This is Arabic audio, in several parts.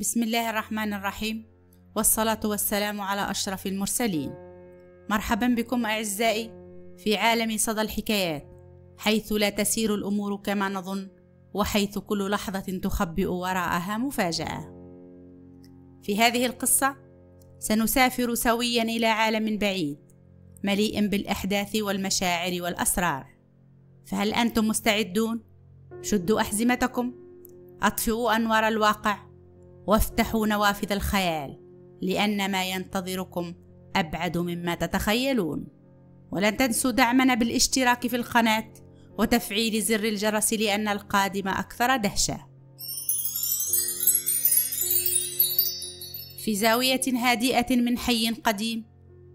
بسم الله الرحمن الرحيم، والصلاة والسلام على أشرف المرسلين. مرحبا بكم أعزائي في عالم صدى الحكايات، حيث لا تسير الأمور كما نظن، وحيث كل لحظة تخبئ وراءها مفاجأة. في هذه القصة سنسافر سويا إلى عالم بعيد مليء بالأحداث والمشاعر والأسرار، فهل أنتم مستعدون؟ شدوا أحزمتكم، أطفئوا أنوار الواقع، وافتحوا نوافذ الخيال، لأن ما ينتظركم أبعد مما تتخيلون. ولن تنسوا دعمنا بالاشتراك في القناة وتفعيل زر الجرس، لأن القادم أكثر دهشة. في زاوية هادئة من حي قديم،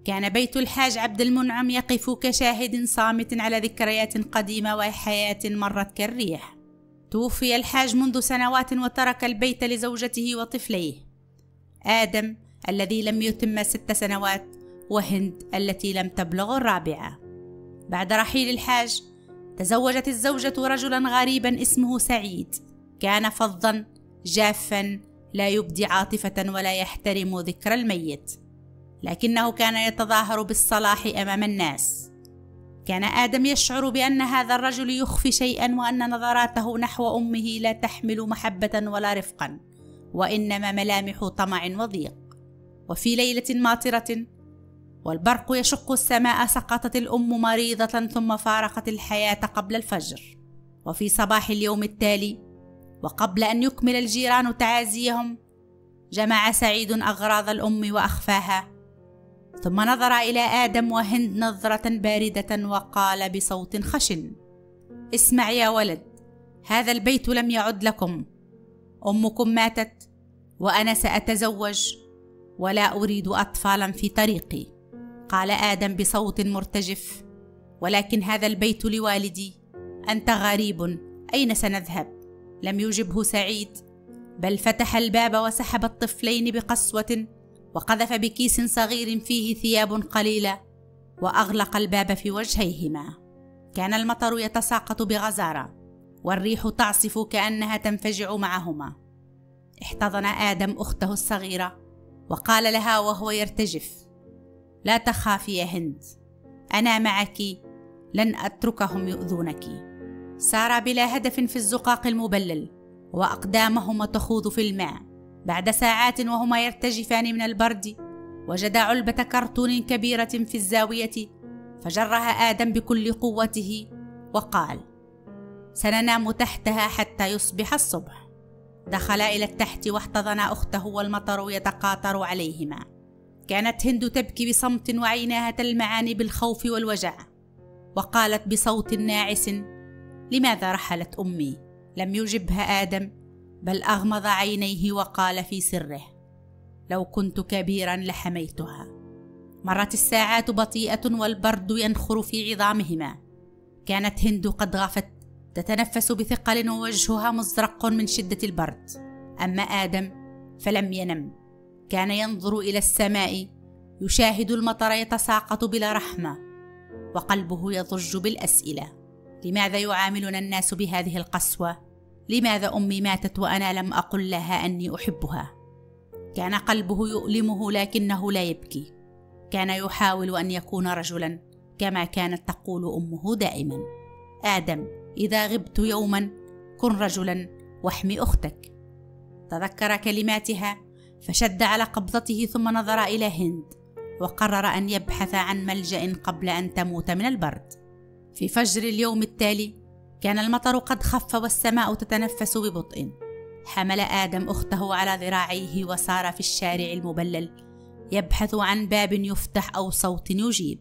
كان بيت الحاج عبد المنعم يقف كشاهد صامت على ذكريات قديمة وحياة مرت كالريح. توفي الحاج منذ سنوات وترك البيت لزوجته وطفليه، آدم الذي لم يتم 6 سنوات، وهند التي لم تبلغ 4. بعد رحيل الحاج تزوجت الزوجة رجلا غريبا اسمه سعيد. كان فظا جافا، لا يبدي عاطفة ولا يحترم ذكر الميت، لكنه كان يتظاهر بالصلاح أمام الناس. كان آدم يشعر بأن هذا الرجل يخفي شيئا، وأن نظراته نحو أمه لا تحمل محبة ولا رفقا، وإنما ملامح طمع وضيق. وفي ليلة ماطرة والبرق يشق السماء، سقطت الأم مريضة ثم فارقت الحياة قبل الفجر. وفي صباح اليوم التالي، وقبل أن يكمل الجيران تعازيهم، جمع سعيد أغراض الأم وأخفاها، ثم نظر إلى آدم وهند نظرة باردة وقال بصوت خشن: اسمع يا ولد، هذا البيت لم يعد لكم. أمكم ماتت وأنا سأتزوج، ولا أريد أطفالا في طريقي. قال آدم بصوت مرتجف: ولكن هذا البيت لوالدي، أنت غريب، أين سنذهب؟ لم يجبه سعيد، بل فتح الباب وسحب الطفلين بقسوة، وقذف بكيس صغير فيه ثياب قليلة، وأغلق الباب في وجهيهما. كان المطر يتساقط بغزارة، والريح تعصف كأنها تنفجع معهما. احتضن آدم أخته الصغيرة وقال لها وهو يرتجف: لا تخافي يا هند، أنا معك، لن أتركهم يؤذونك. سارا بلا هدف في الزقاق المبلل، وأقدامهما تخوض في الماء. بعد ساعات وهما يرتجفان من البرد، وجدا علبة كرتون كبيرة في الزاوية، فجرها آدم بكل قوته وقال: سننام تحتها حتى يصبح الصبح. دخلا إلى التحت واحتضنا أخته والمطر يتقاطر عليهما. كانت هند تبكي بصمت وعيناها تلمعان بالخوف والوجع، وقالت بصوت ناعس: لماذا رحلت أمي؟ لم يجبها آدم، بل أغمض عينيه وقال في سره: لو كنت كبيرا لحميتها. مرت الساعات بطيئة والبرد ينخر في عظامهما. كانت هند قد غفت، تتنفس بثقل ووجهها مزرق من شدة البرد. أما آدم فلم ينم، كان ينظر إلى السماء، يشاهد المطر يتساقط بلا رحمة، وقلبه يضج بالأسئلة: لماذا يعاملنا الناس بهذه القسوة؟ لماذا أمي ماتت وأنا لم أقل لها أني أحبها؟ كان قلبه يؤلمه لكنه لا يبكي. كان يحاول أن يكون رجلا كما كانت تقول أمه دائما: آدم، إذا غبت يوما كن رجلا واحمي أختك. تذكر كلماتها فشد على قبضته، ثم نظر إلى هند وقرر أن يبحث عن ملجأ قبل أن تموت من البرد. في فجر اليوم التالي كان المطر قد خف والسماء تتنفس ببطء. حمل آدم أخته على ذراعيه وسار في الشارع المبلل يبحث عن باب يفتح أو صوت يجيب.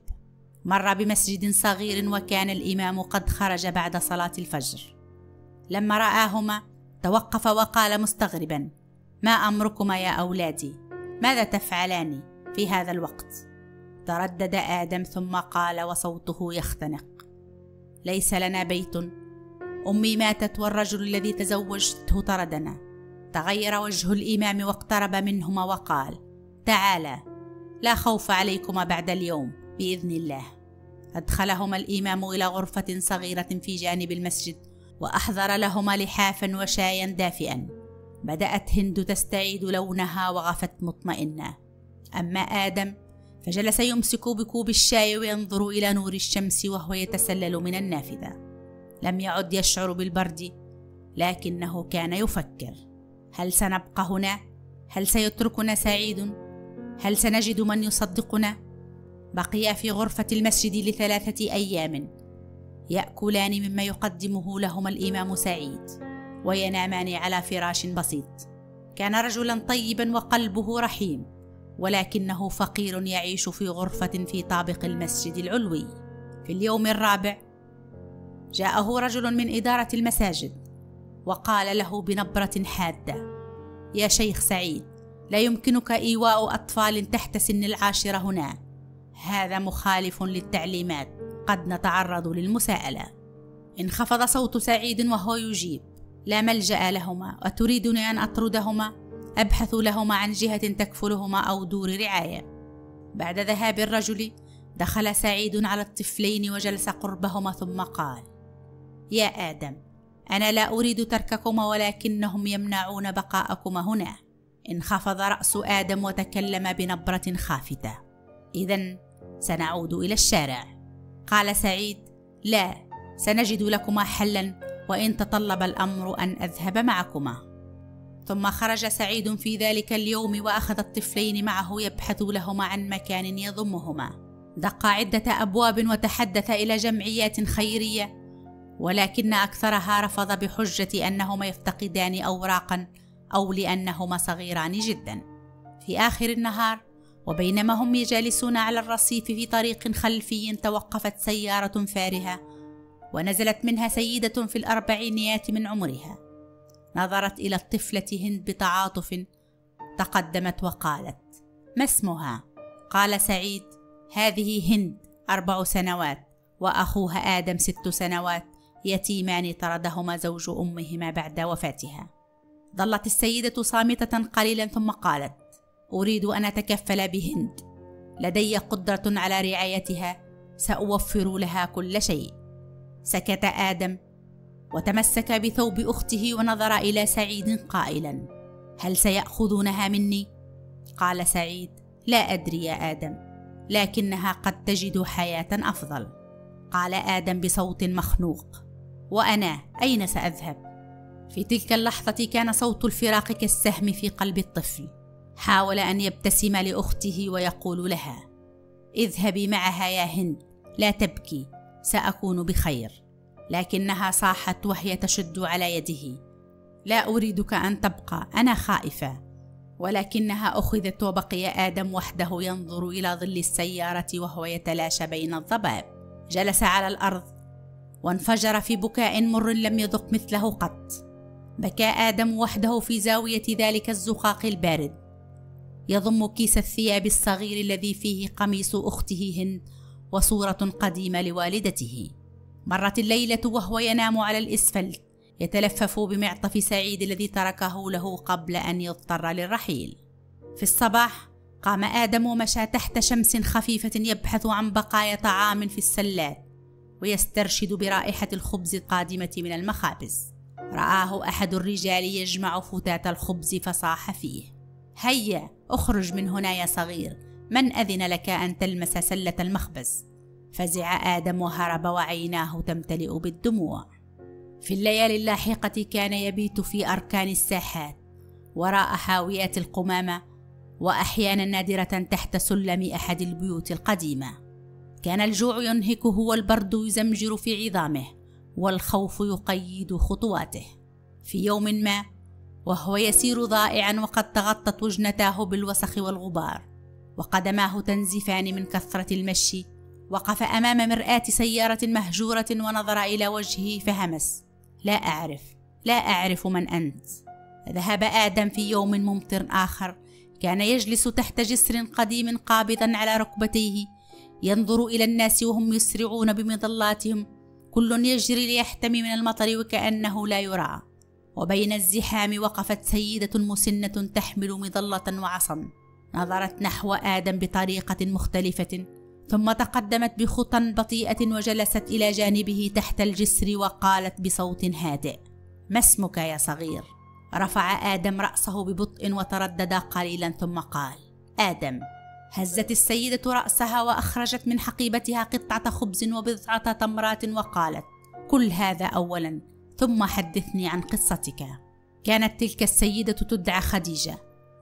مر بمسجد صغير، وكان الإمام قد خرج بعد صلاة الفجر. لما رآهما توقف وقال مستغربا: ما أمركما يا أولادي؟ ماذا تفعلان في هذا الوقت؟ تردد آدم ثم قال وصوته يختنق: ليس لنا بيت، أمي ماتت والرجل الذي تزوجته طردنا. تغير وجه الإمام واقترب منهما وقال: تعالى، لا خوف عليكما بعد اليوم بإذن الله. أدخلهما الإمام إلى غرفة صغيرة في جانب المسجد، وأحضر لهما لحافا وشايا دافئا. بدأت هند تستعيد لونها وغفت مطمئنة. أما آدم فجلس يمسك بكوب الشاي وينظر إلى نور الشمس وهو يتسلل من النافذة. لم يعد يشعر بالبرد، لكنه كان يفكر: هل سنبقى هنا؟ هل سيتركنا سعيد؟ هل سنجد من يصدقنا؟ بقيا في غرفة المسجد ل3 أيام، يأكلان مما يقدمه لهما الإمام سعيد، وينامان على فراش بسيط. كان رجلا طيبا وقلبه رحيم، ولكنه فقير يعيش في غرفة في طابق المسجد العلوي. في اليوم الرابع جاءه رجل من إدارة المساجد وقال له بنبرة حادة: يا شيخ سعيد، لا يمكنك إيواء أطفال تحت سن 10 هنا، هذا مخالف للتعليمات، قد نتعرض للمساءلة. انخفض صوت سعيد وهو يجيب: لا ملجأ لهما، أتريدني أن أطردهما؟ أبحث لهما عن جهة تكفلهما أو دور رعاية. بعد ذهاب الرجل دخل سعيد على الطفلين وجلس قربهما ثم قال: يا آدم، أنا لا أريد ترككما، ولكنهم يمنعون بقاءكما هنا. انخفض رأس آدم وتكلم بنبرة خافتة: إذن سنعود إلى الشارع. قال سعيد: لا، سنجد لكما حلا، وإن تطلب الأمر أن أذهب معكما. ثم خرج سعيد في ذلك اليوم وأخذ الطفلين معه يبحث لهما عن مكان يضمهما. دق عدة أبواب وتحدث إلى جمعيات خيرية، ولكن أكثرها رفض بحجة أنهما يفتقدان أوراقا أو لأنهما صغيران جدا. في آخر النهار وبينما هم جالسون على الرصيف في طريق خلفي، توقفت سيارة فارهة ونزلت منها سيدة في ال40 من عمرها. نظرت إلى الطفلة هند بتعاطف، تقدمت وقالت: ما اسمها؟ قال سعيد: هذه هند 4 سنوات، وأخوها آدم 6 سنوات، يتيمان طردهما زوج أمهما بعد وفاتها. ظلت السيدة صامتة قليلا ثم قالت: أريد أن أتكفل بهند، لدي قدرة على رعايتها، سأوفر لها كل شيء. سكت آدم وتمسك بثوب أخته ونظر إلى سعيد قائلا: هل سيأخذونها مني؟ قال سعيد: لا أدري يا آدم، لكنها قد تجد حياة أفضل. قال آدم بصوت مخنوق: وأنا أين سأذهب؟ في تلك اللحظة كان صوت الفراق كالسهم في قلب الطفل. حاول أن يبتسم لأخته ويقول لها: اذهبي معها يا هند، لا تبكي، سأكون بخير. لكنها صاحت وهي تشد على يده: لا أريدك أن تبقى، أنا خائفة. ولكنها أخذت وبقي آدم وحده ينظر إلى ظل السيارة وهو يتلاشى بين الضباب. جلس على الأرض وانفجر في بكاء مر لم يذق مثله قط. بكى آدم وحده في زاوية ذلك الزقاق البارد، يضم كيس الثياب الصغير الذي فيه قميص أخته هند وصورة قديمة لوالدته. مرت الليلة وهو ينام على الإسفلت يتلفف بمعطف سعيد الذي تركه له قبل أن يضطر للرحيل. في الصباح قام آدم ومشى تحت شمس خفيفة يبحث عن بقايا طعام في السلات ويسترشد برائحة الخبز القادمة من المخابز. رآه أحد الرجال يجمع فتات الخبز فصاح فيه: هيا اخرج من هنا يا صغير، من أذن لك أن تلمس سلة المخبز؟ فزع آدم وهرب وعيناه تمتلئ بالدموع. في الليالي اللاحقة كان يبيت في أركان الساحات وراء حاويات القمامة، وأحيانا نادرة تحت سلم أحد البيوت القديمة. كان الجوع ينهكه والبرد يزمجر في عظامه والخوف يقيد خطواته. في يوم ما وهو يسير ضائعا وقد تغطت وجنتاه بالوسخ والغبار وقدماه تنزفان من كثرة المشي، وقف أمام مرآة سيارة مهجورة ونظر إلى وجهه فهمس: لا أعرف من أنت. ذهب آدم في يوم ممطر آخر. كان يجلس تحت جسر قديم قابضا على ركبتيه، ينظر إلى الناس وهم يسرعون بمظلاتهم، كل يجري ليحتمي من المطر وكأنه لا يرى. وبين الزحام وقفت سيدة مسنة تحمل مظلة وعصا، نظرت نحو آدم بطريقة مختلفة، ثم تقدمت بخطى بطيئة وجلست إلى جانبه تحت الجسر وقالت بصوت هادئ: ما اسمك يا صغير؟ رفع آدم رأسه ببطء وتردد قليلا ثم قال: آدم. هزت السيدة رأسها وأخرجت من حقيبتها قطعة خبز وبضعة تمرات وقالت: كل هذا أولا ثم حدثني عن قصتك. كانت تلك السيدة تدعى خديجة،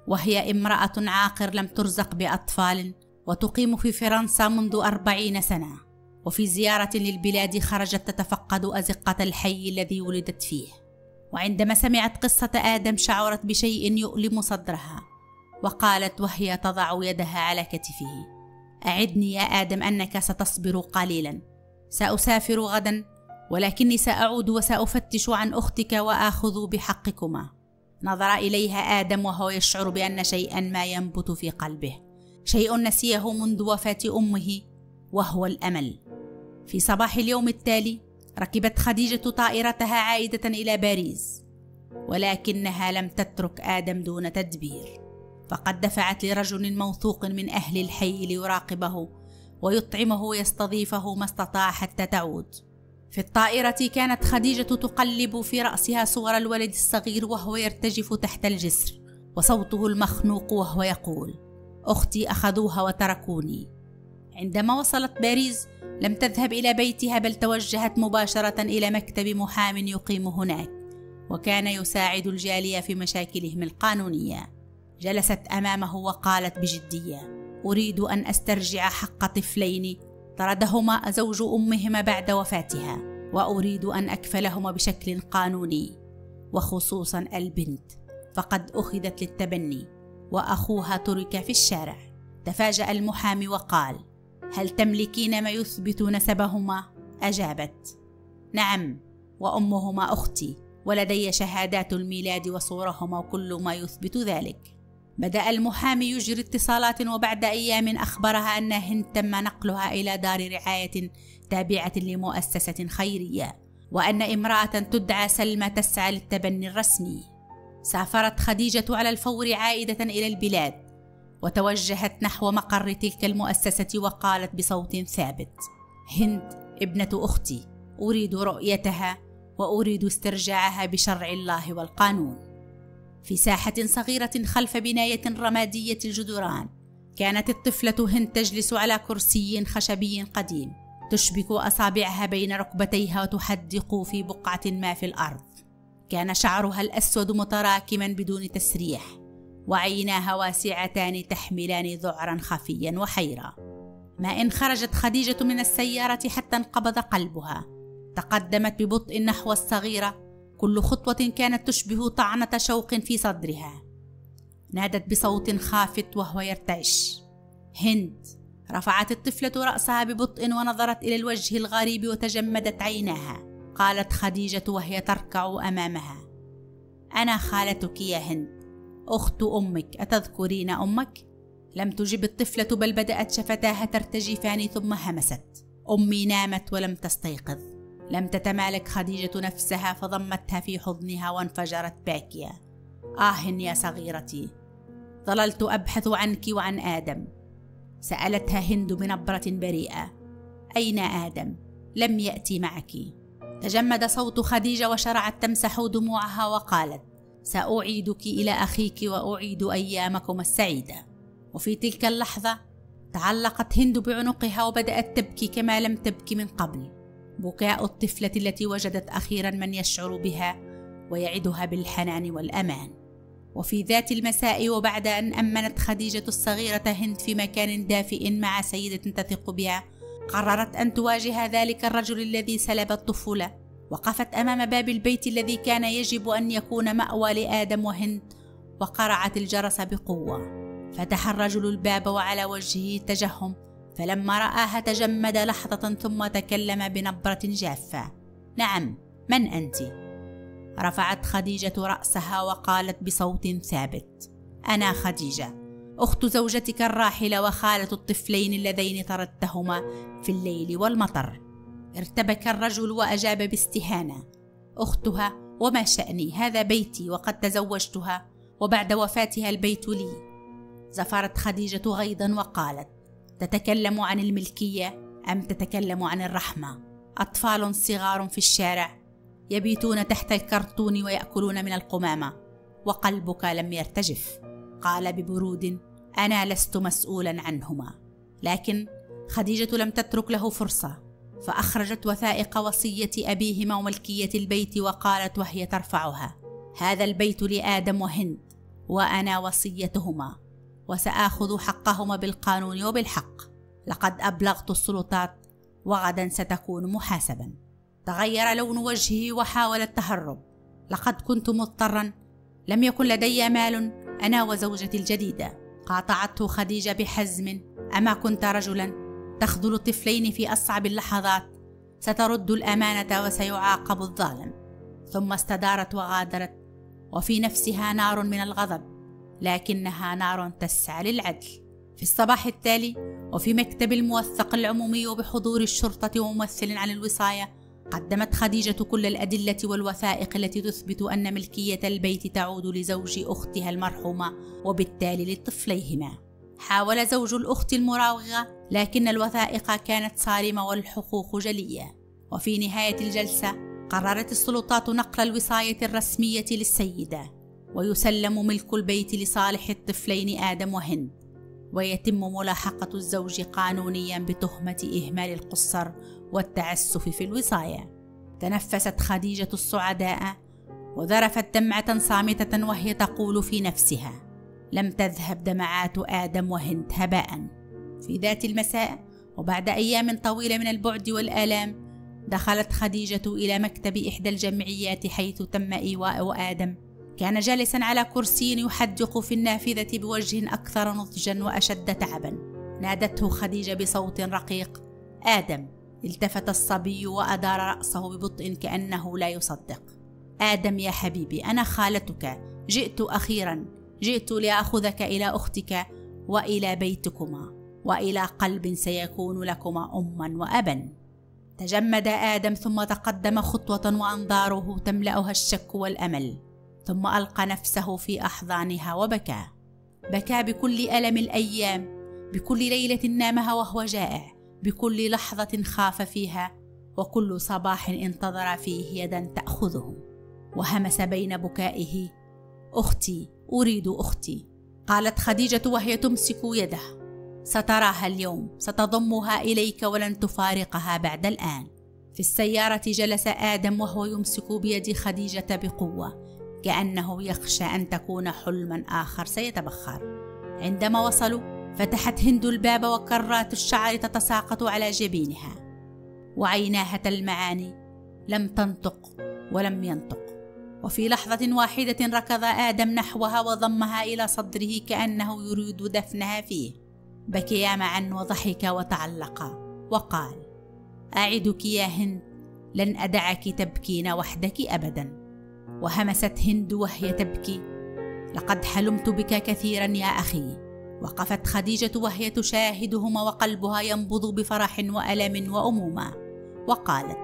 وهي امرأة عاقر لم ترزق بأطفال، وتقيم في فرنسا منذ 40 سنة، وفي زيارة للبلاد خرجت تتفقد أزقة الحي الذي ولدت فيه. وعندما سمعت قصة آدم شعرت بشيء يؤلم صدرها، وقالت وهي تضع يدها على كتفه: أعدني يا آدم أنك ستصبر قليلا، سأسافر غدا، ولكني سأعود وسأفتش عن أختك وآخذ بحقكما. نظر إليها آدم وهو يشعر بأن شيئا ما ينبت في قلبه، شيء نسيه منذ وفاة أمه، وهو الأمل. في صباح اليوم التالي ركبت خديجة طائرتها عائدة إلى باريس، ولكنها لم تترك آدم دون تدبير، فقد دفعت لرجل موثوق من أهل الحي ليراقبه ويطعمه ويستضيفه ما استطاع حتى تعود. في الطائرة كانت خديجة تقلب في رأسها صور الولد الصغير وهو يرتجف تحت الجسر، وصوته المخنوق وهو يقول: أختي أخذوها وتركوني. عندما وصلت باريس لم تذهب إلى بيتها، بل توجهت مباشرة إلى مكتب محام يقيم هناك، وكان يساعد الجالية في مشاكلهم القانونية. جلست أمامه وقالت بجدية: أريد أن أسترجع حق طفلين طردهما زوج أمهما بعد وفاتها، وأريد أن أكفلهما بشكل قانوني، وخصوصا البنت فقد أخذت للتبني وأخوها ترك في الشارع. تفاجأ المحامي وقال: هل تملكين ما يثبت نسبهما؟ أجابت: نعم، وأمهما أختي، ولدي شهادات الميلاد وصورهما وكل ما يثبت ذلك. بدأ المحامي يجري اتصالات، وبعد أيام أخبرها أن هند تم نقلها إلى دار رعاية تابعة لمؤسسة خيرية، وأن امرأة تدعى سلمى تسعى للتبني الرسمي. سافرت خديجة على الفور عائدة إلى البلاد، وتوجهت نحو مقر تلك المؤسسة وقالت بصوت ثابت: هند ابنة أختي، أريد رؤيتها وأريد استرجاعها بشرع الله والقانون. في ساحة صغيرة خلف بناية رمادية الجدران كانت الطفلة هند تجلس على كرسي خشبي قديم، تشبك أصابعها بين ركبتيها وتحدق في بقعة ما في الأرض. كان شعرها الأسود متراكما بدون تسريح، وعيناها واسعتان تحملان ذعرا خفيا وحيرة. ما إن خرجت خديجة من السيارة حتى انقبض قلبها. تقدمت ببطء نحو الصغيرة، كل خطوة كانت تشبه طعنة شوق في صدرها. نادت بصوت خافت وهو يرتعش: هند. رفعت الطفلة رأسها ببطء ونظرت إلى الوجه الغريب وتجمدت عيناها. قالت خديجة وهي تركع أمامها: أنا خالتك يا هند، أخت أمك، أتذكرين أمك؟ لم تجب الطفلة، بل بدأت شفتاها ترتجفان ثم همست: أمي نامت ولم تستيقظ. لم تتمالك خديجة نفسها فضمتها في حضنها وانفجرت باكية: آه يا صغيرتي، ظللت أبحث عنك وعن آدم. سألتها هند بنبرة بريئة: أين آدم؟ لم يأتي معك. تجمد صوت خديجة وشرعت تمسح دموعها وقالت: سأعيدك إلى أخيك وأعيد أيامكم السعيدة. وفي تلك اللحظة تعلقت هند بعنقها وبدأت تبكي كما لم تبكي من قبل، بكاء الطفلة التي وجدت أخيرا من يشعر بها ويعدها بالحنان والأمان. وفي ذات المساء، وبعد أن أمنت خديجة الصغيرة هند في مكان دافئ مع سيدة تثق بها، قررت أن تواجه ذلك الرجل الذي سلب الطفولة. وقفت أمام باب البيت الذي كان يجب أن يكون مأوى لآدم وهند، وقرعت الجرس بقوة. فتح الرجل الباب وعلى وجهه تجهم، فلما رآها تجمد لحظة ثم تكلم بنبرة جافة: نعم، من أنت؟ رفعت خديجة رأسها وقالت بصوت ثابت: أنا خديجة، أخت زوجتك الراحلة وخالة الطفلين اللذين طردتهما في الليل والمطر. ارتبك الرجل وأجاب باستهانة: أختها؟ وما شأني؟ هذا بيتي وقد تزوجتها، وبعد وفاتها البيت لي. زفرت خديجة غيظا وقالت: تتكلم عن الملكية أم تتكلم عن الرحمة؟ أطفال صغار في الشارع يبيتون تحت الكرتون ويأكلون من القمامة، وقلبك لم يرتجف. قال ببرود: أنا لست مسؤولا عنهما. لكن خديجة لم تترك له فرصة، فأخرجت وثائق وصية أبيهما وملكية البيت، وقالت وهي ترفعها: هذا البيت لآدم وهند، وأنا وصيتهما، وسآخذ حقهما بالقانون وبالحق. لقد أبلغت السلطات، وغدا ستكون محاسبا. تغير لون وجهه وحاول التهرب. لقد كنت مضطرا، لم يكن لدي مال أنا وزوجتي الجديدة. قاطعته خديجة بحزم: أما كنت رجلا تخذل الطفلين في أصعب اللحظات؟ سترد الأمانة وسيعاقب الظالم. ثم استدارت وغادرت، وفي نفسها نار من الغضب، لكنها نار تسعى للعدل. في الصباح التالي، وفي مكتب الموثق العمومي وبحضور الشرطة وممثل عن الوصاية، قدمت خديجة كل الأدلة والوثائق التي تثبت أن ملكية البيت تعود لزوج أختها المرحومة، وبالتالي لطفليهما. حاول زوج الأخت المراوغة، لكن الوثائق كانت صارمة والحقوق جلية. وفي نهاية الجلسة قررت السلطات نقل الوصاية الرسمية للسيدة، ويسلم ملك البيت لصالح الطفلين آدم وهند، ويتم ملاحقة الزوج قانونيا بتهمة إهمال القصر والتعسف في الوصاية. تنفست خديجة السعداء وذرفت دمعة صامتة وهي تقول في نفسها: لم تذهب دمعات آدم وهند هباء. في ذات المساء، وبعد أيام طويلة من البعد والآلام، دخلت خديجة إلى مكتب إحدى الجمعيات حيث تم إيواء آدم. كان جالسا على كرسي يحدق في النافذة بوجه أكثر نضجا وأشد تعبا. نادته خديجة بصوت رقيق: آدم. التفت الصبي وأدار رأسه ببطء كأنه لا يصدق. آدم يا حبيبي، أنا خالتك، جئت أخيرا، جئت لأخذك إلى أختك وإلى بيتكما، وإلى قلب سيكون لكما أما وأبا. تجمد آدم ثم تقدم خطوة وأنظاره تملأها الشك والأمل، ثم ألقى نفسه في أحضانها وبكى. بكى بكل ألم الأيام، بكل ليلة نامها وهو جائع، بكل لحظة خاف فيها، وكل صباح انتظر فيه يدا تأخذه. وهمس بين بكائه: أختي، أريد أختي. قالت خديجة وهي تمسك يده: ستراها اليوم، ستضمها إليك ولن تفارقها بعد الآن. في السيارة جلس آدم وهو يمسك بيد خديجة بقوة، كأنه يخشى أن تكون حلما آخر سيتبخر. عندما وصلوا، فتحت هند الباب وكرات الشعر تتساقط على جبينها، وعيناها تلمعان. لم تنطق ولم ينطق. وفي لحظة واحدة ركض آدم نحوها وضمها إلى صدره كأنه يريد دفنها فيه. بكيا معا وضحكا وتعلقا، وقال: أعدك يا هند، لن أدعك تبكين وحدك أبدا. وهمست هند وهي تبكي: لقد حلمت بك كثيرا يا أخي. وقفت خديجة وهي تشاهدهما وقلبها ينبض بفرح وألم وأمومة، وقالت: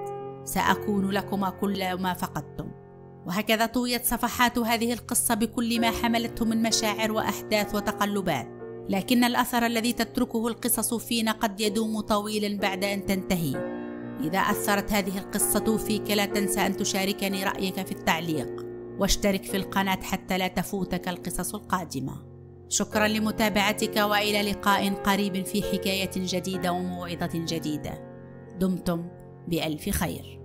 سأكون لكما كل ما فقدتم. وهكذا طويت صفحات هذه القصة بكل ما حملته من مشاعر وأحداث وتقلبات، لكن الأثر الذي تتركه القصص فينا قد يدوم طويلا بعد أن تنتهي. إذا أثرت هذه القصة فيك لا تنسى أن تشاركني رأيك في التعليق، واشترك في القناة حتى لا تفوتك القصص القادمة. شكرا لمتابعتك، وإلى لقاء قريب في حكاية جديدة وموعظة جديدة. دمتم بألف خير.